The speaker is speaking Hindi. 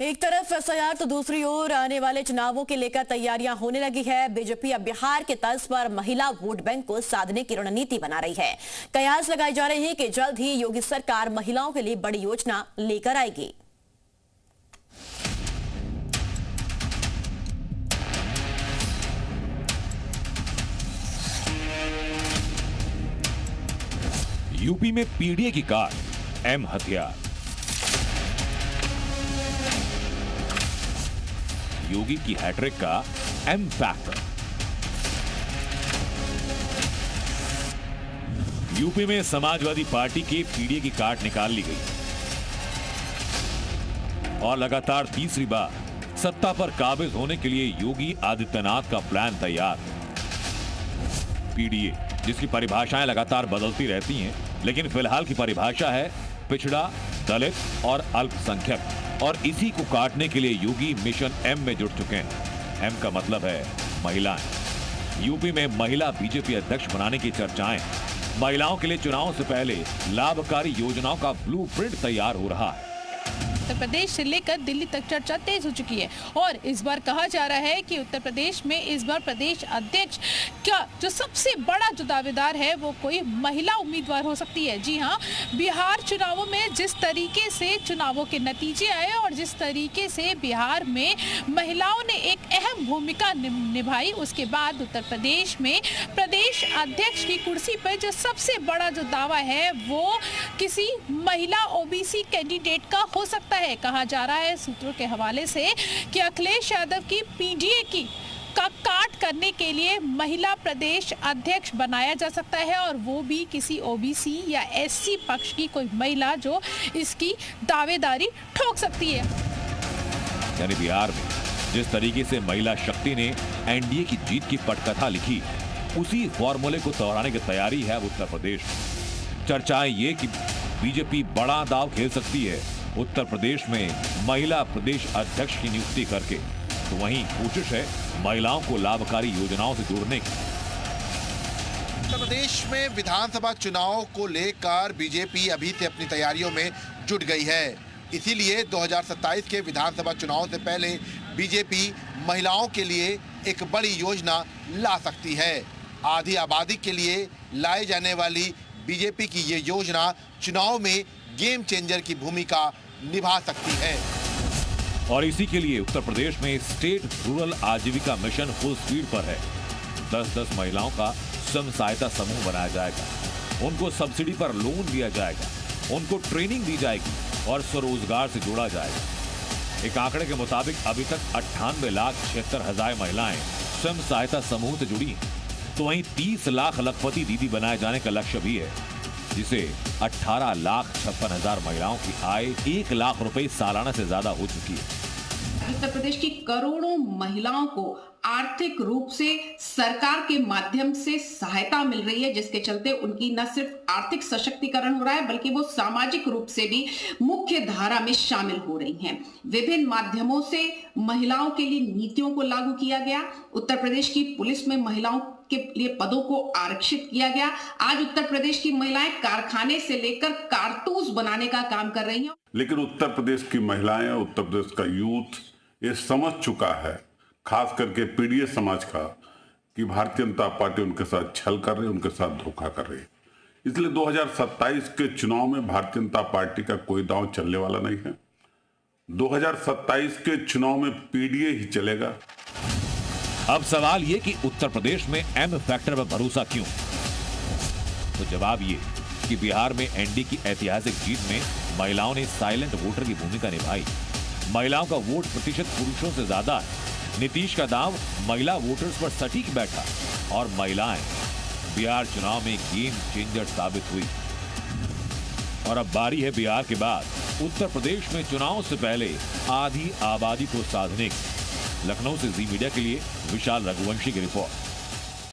एक तरफ एसआईआर तो दूसरी ओर आने वाले चुनावों के लेकर तैयारियां होने लगी है। बीजेपी अब बिहार के तर्ज पर महिला वोट बैंक को साधने की रणनीति बना रही है। कयास लगाए जा रहे हैं कि जल्द ही योगी सरकार महिलाओं के लिए बड़ी योजना लेकर आएगी। यूपी में पीडीए की कार्ड एम हथियार। योगी की हैट्रिक का एम फैक्टर। यूपी में समाजवादी पार्टी के पीडीए की कार्ड निकाल ली गई और लगातार तीसरी बार सत्ता पर काबिज होने के लिए योगी आदित्यनाथ का प्लान तैयार। पीडीए जिसकी परिभाषाएं लगातार बदलती रहती हैं, लेकिन फिलहाल की परिभाषा है पिछड़ा, दलित और अल्पसंख्यक, और इसी को काटने के लिए योगी मिशन एम में जुट चुके हैं। एम का मतलब है महिलाएं। यूपी में महिला बीजेपी अध्यक्ष बनाने की चर्चाएं। महिलाओं के लिए चुनाव से पहले लाभकारी योजनाओं का ब्लूप्रिंट तैयार हो रहा है। उत्तर प्रदेश से लेकर दिल्ली तक चर्चा तेज हो चुकी है और इस बार कहा जा रहा है कि उत्तर प्रदेश में इस बार प्रदेश अध्यक्ष का जो सबसे बड़ा जो दावेदार है वो कोई महिला उम्मीदवार हो सकती है। जी हां, बिहार चुनावों में जिस तरीके से चुनावों के नतीजे आए और जिस तरीके से बिहार में महिलाओं ने एक अहम भूमिका निभाई, उसके बाद उत्तर प्रदेश में प्रदेश अध्यक्ष की कुर्सी पर जो सबसे बड़ा जो दावा है वो किसी महिला ओबीसी कैंडिडेट का हो सकता है। कहा जा रहा है सूत्रों के हवाले से कि अखिलेश यादव की पीडीए की का काट करने के लिए महिला प्रदेश अध्यक्ष बनाया जा सकता है और वो भी किसी ओबीसी या एससी पक्ष की कोई महिला जो इसकी दावेदारी ठोक सकती है। यानी बिहार में जिस तरीके से महिला शक्ति ने एनडीए की जीत की पटकथा लिखी, उसी फॉर्मूले को दोहराने की तैयारी है उत्तर प्रदेश में। चर्चाएं ये कि बीजेपी बड़ा दाव खेल सकती है उत्तर प्रदेश में महिला प्रदेश अध्यक्ष की नियुक्ति करके, तो वहीं कोशिश है महिलाओं को लाभकारी योजनाओं से जोड़ने की। उत्तर प्रदेश में विधानसभा चुनाव को लेकर बीजेपी अभी से अपनी तैयारियों में जुट गई है। इसीलिए 2027 के विधानसभा चुनाव से पहले बीजेपी महिलाओं के लिए एक बड़ी योजना ला सकती है। आधी आबादी के लिए लाई जाने वाली बीजेपी की ये योजना चुनाव में गेम चेंजर की भूमिका निभा सकती है। और इसी के लिए उत्तर प्रदेश में स्टेट रूरल आजीविका मिशन फुल स्पीड पर है। 10-10 महिलाओं का स्वयं सहायता समूह बनाया जाएगा, उनको सब्सिडी पर लोन दिया जाएगा, उनको ट्रेनिंग दी जाएगी और स्वरोजगार से जोड़ा जाएगा। एक आंकड़े के मुताबिक अभी तक 98,76,000 महिलाएं स्वयं सहायता समूह से जुड़ी हैं। तो वहीं 30 लाख लखपति दीदी बनाए जाने का लक्ष्य भी है, जिसे 18,56,000 महिलाओं की आय 1 लाख रुपए सालाना से ज्यादा हो चुकी है। उत्तर प्रदेश की करोड़ों महिलाओं को आर्थिक रूप से सरकार के माध्यम से सहायता मिल रही है, जिसके चलते उनकी न सिर्फ आर्थिक सशक्तिकरण हो रहा है बल्कि वो सामाजिक रूप से भी मुख्य धारा में शामिल हो रही हैं। विभिन्न माध्यमों से महिलाओं के लिए नीतियों को लागू किया गया। उत्तर प्रदेश की पुलिस में महिलाओं के लिए पदों को आरक्षित किया गया। आज उत्तर प्रदेश की महिलाएं कारखाने से लेकर कारतूस बनाने का काम कर रही हैं। लेकिन उत्तर प्रदेश की महिलाएं, उत्तर प्रदेश का यूथ ये समझ चुका है, खास करके पीडीए समाज का, कि भारतीय जनता पार्टी उनके साथ छल कर रही है, उनके साथ धोखा कर रही है। इसलिए 2027 के चुनाव में भारतीय जनता पार्टी का कोई दांव चलने वाला नहीं है। 2027 के चुनाव में पीडीए ही चलेगा। अब सवाल ये कि उत्तर प्रदेश में एम फैक्टर पर भरोसा क्यों? तो जवाब ये कि बिहार में एनडीए की ऐतिहासिक जीत में महिलाओं ने साइलेंट वोटर की भूमिका निभाई। महिलाओं का वोट प्रतिशत पुरुषों से ज्यादा है। नीतीश का दांव महिला वोटर्स पर सटीक बैठा और महिलाएं बिहार चुनाव में गेम चेंजर साबित हुई। और अब बारी है बिहार के बाद उत्तर प्रदेश में चुनाव से पहले आधी आबादी को साधने की। लखनऊ से जी मीडिया के लिए विशाल रघुवंशी की रिपोर्ट।